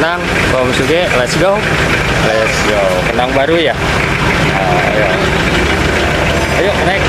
Kenang, Bang Suge, let's go. Let's go. Kenang baru ya. Ayo. Ayo naik.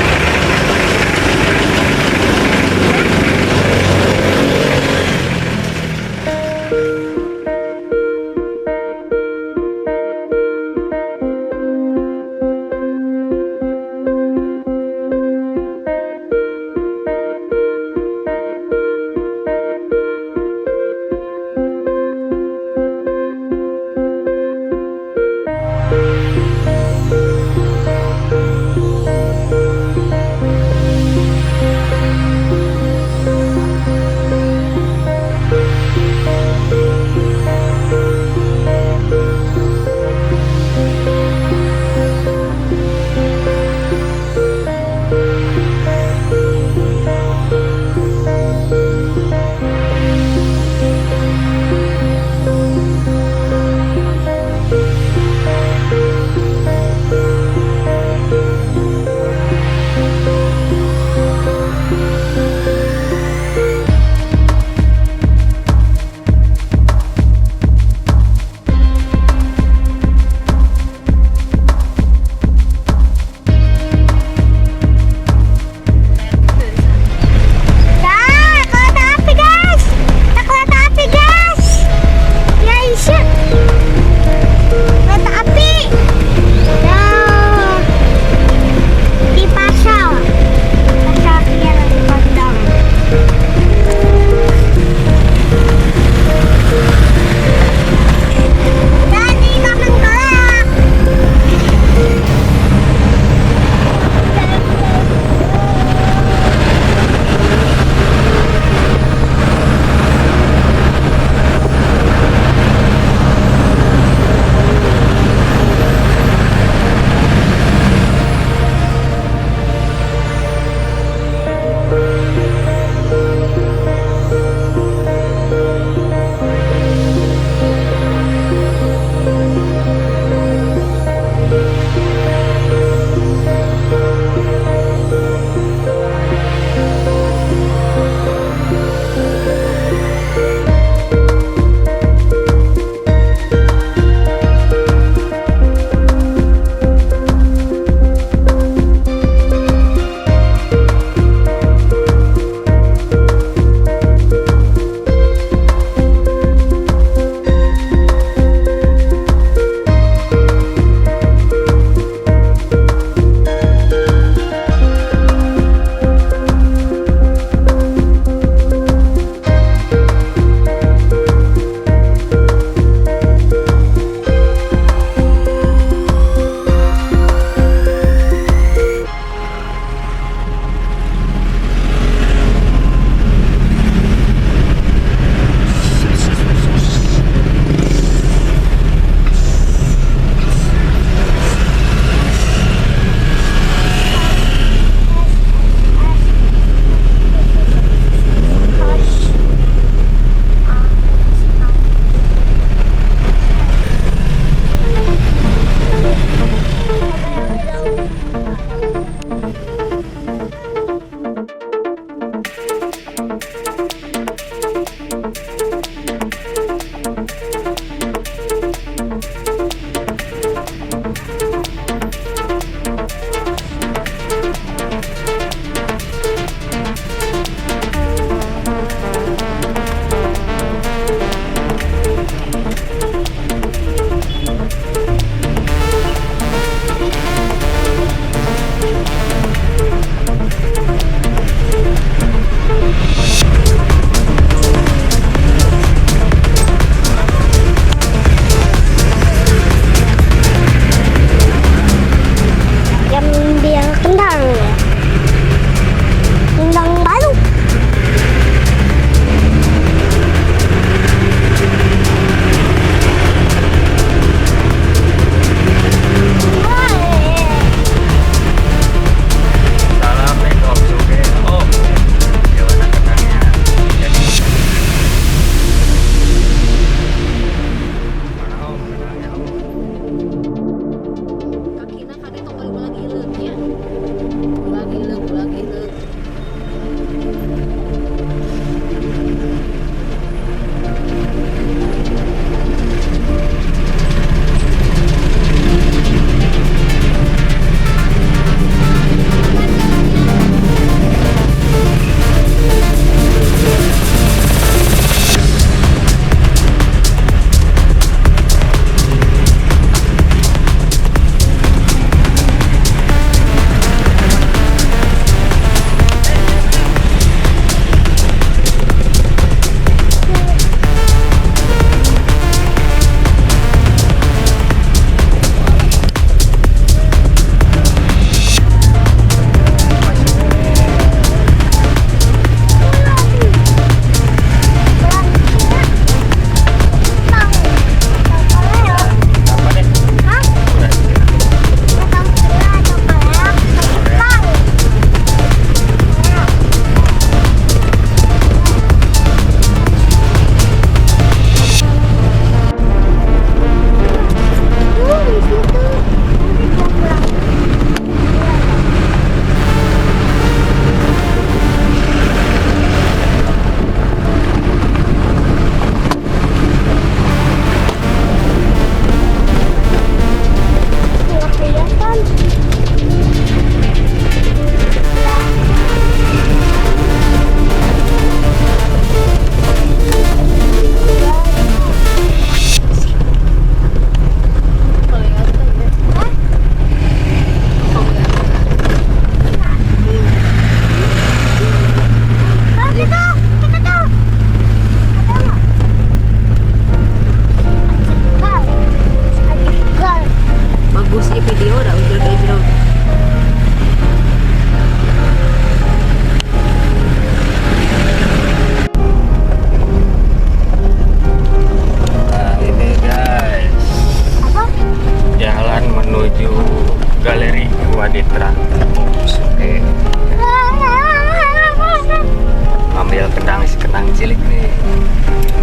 cilik nih.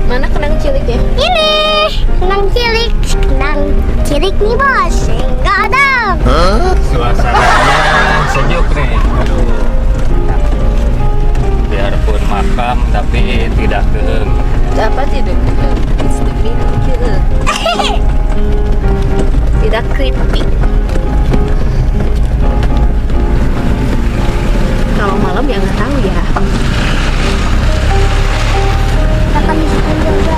Mana kenang cilik ya? Ini kenang cilik nih bos, nggak ada. Suasananya sejuk nih. Aduh. Biarpun makam tapi tidak kering. Dapat hidup tidak creepy. Kalau malam ya nggak tahu ya. Akan disitu juga.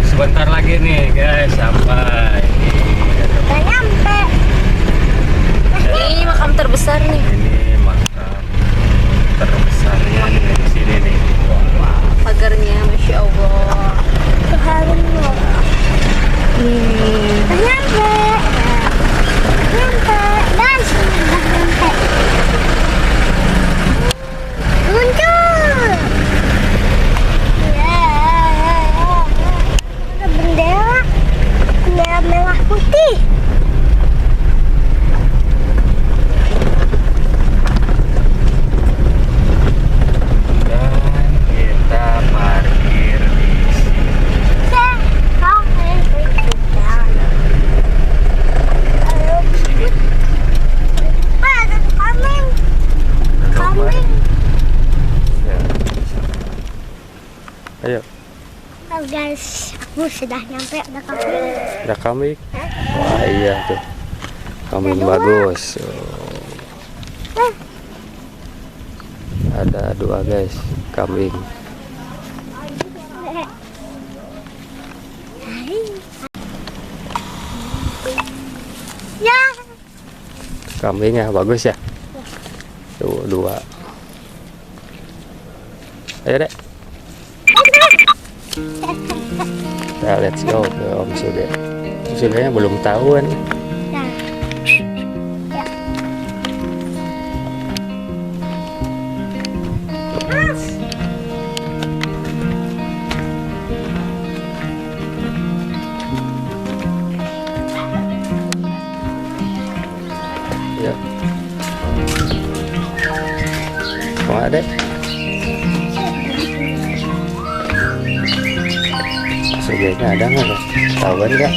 Sebentar lagi nih guys sampai. Udah nyampe. Ini makam terbesar nih. Ini makam terbesarnya nih di sini nih. Wah, pagarnya masya Allah. Subhanallah. Nih. Udah nyampe. Nyampe. Dan sudah nyampe. Muncul. Ada bendera. Bendera merah putih. Dan kita parkir di sini. Ya. Ayo, Guys, aku sudah nyampe, udah kambing. ada kambing. Wah iya tuh, kambing bagus. Oh. Ada dua guys, kambing. Ya, Kambingnya bagus ya. Tuh dua. Ayo dek. Nah, let's go ke Om Sude. Om Sudenya belum tahuan. nah. Ya. Mau ada? Sudenya ada nggak? Ya? Tahuan nggak?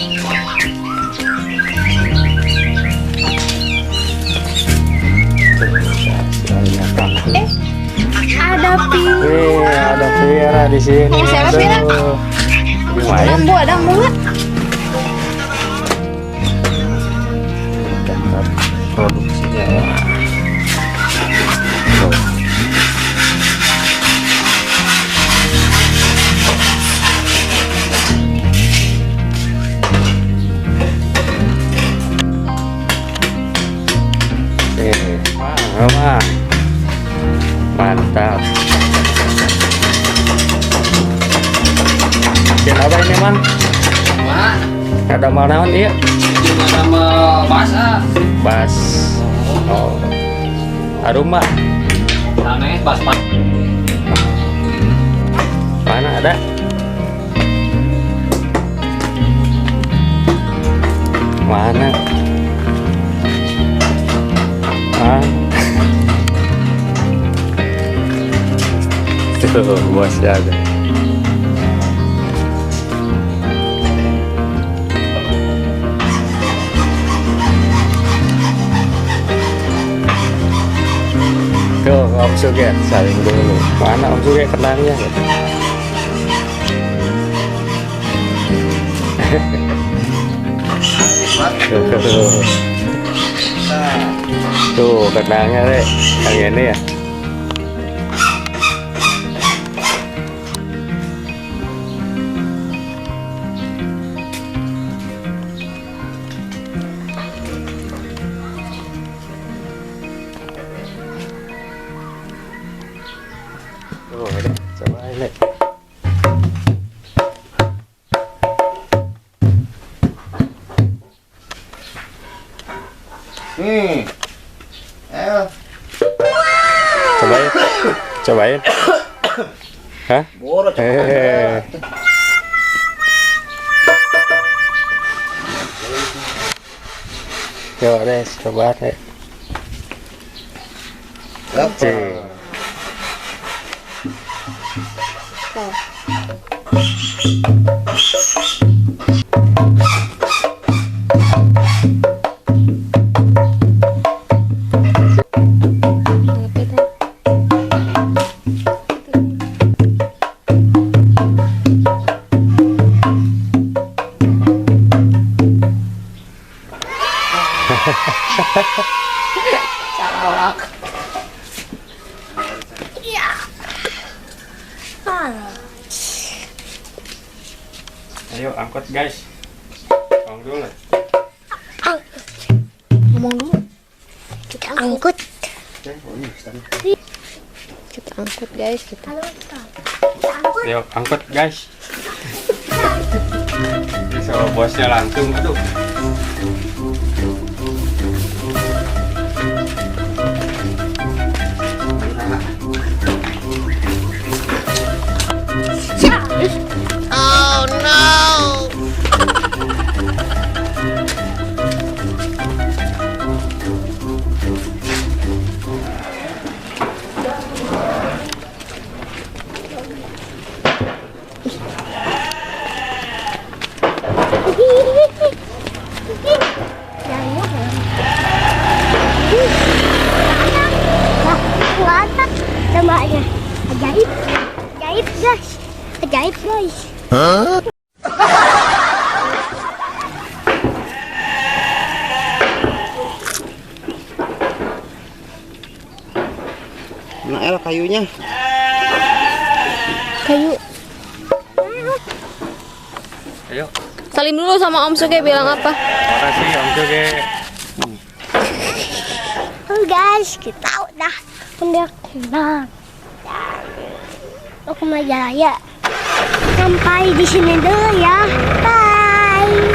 Ada Ada Vira di sini. Siapa Vira? Tuh. Lumayan. Ada mulut. Daftar produksinya. Tuh. Wah, mantap. Bikin apa ini man? Ada mana dia? Sama basa Bas. Oh. Aroma. aneh bas pas Mana ada? Mana? Tuh, bosnya ada. Tuh, Om Suget, saling dulu. Mana Om Suget kenangnya? Tuh, kenangnya deh. Yang ini ya. Tuh, deh. Coba ini. Ayo. Cobain. Cobain. Hah? Boro coba. Hehehe. Yuk deh, coba deh. Apa? Calak. Ayo angkut guys. Ngomong dulu. Ngomong dulu. Kita angkut. Kita angkut guys. Kita. Ayo angkut guys. So bosnya langsung aduh. Tembaknya ajaib, ajaib guys, ajaib guys. Nah, El kayunya. Kayu. Ayo. Salim dulu sama Om Suge, bilang apa? Makasih Om Suge. Oh guys, kita udah pulang. Ke Majalaya. Sampai di sini dulu ya. Bye.